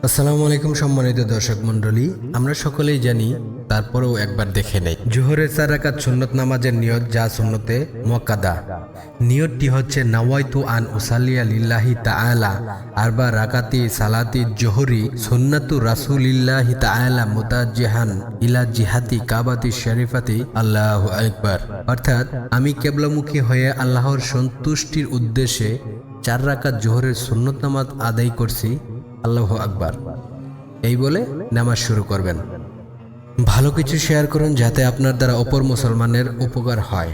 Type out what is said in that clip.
আসসালামু আলাইকুম সম্মানিত দর্শক মণ্ডলী, আমরা সকলেই জানি, তারপরেও একবার দেখে নেই। জোহরের 4 রাকাত সুন্নত নামাজের নিয়ত, যা সুন্নতে মুআক্কাদা। নিয়তটি হচ্ছে নাওয়াইতু আন উসাল্লিয়া লিল্লাহি তাআলা আরবা রাকাতি সালাতি জোহরি সুন্নাতু রাসূলিল্লাহি তাআলা মুতাজ্জিহান ইলা জিহাতি কাবাতি শরীফাতি আল্লাহু আকবার। অর্থাৎ আমি কিবলামুখী হয়ে আল্লাহর সন্তুষ্টির উদ্দেশ্যে 4 রাকাত জোহরের সুন্নত নামাজ আদায় করছি, আল্লাহু আকবার এই বলে নামাজ শুরু করবেন। ভালো কিছু শেয়ার করুন যাতে আপনার দ্বারা অপর মুসলমানের উপকার হয়।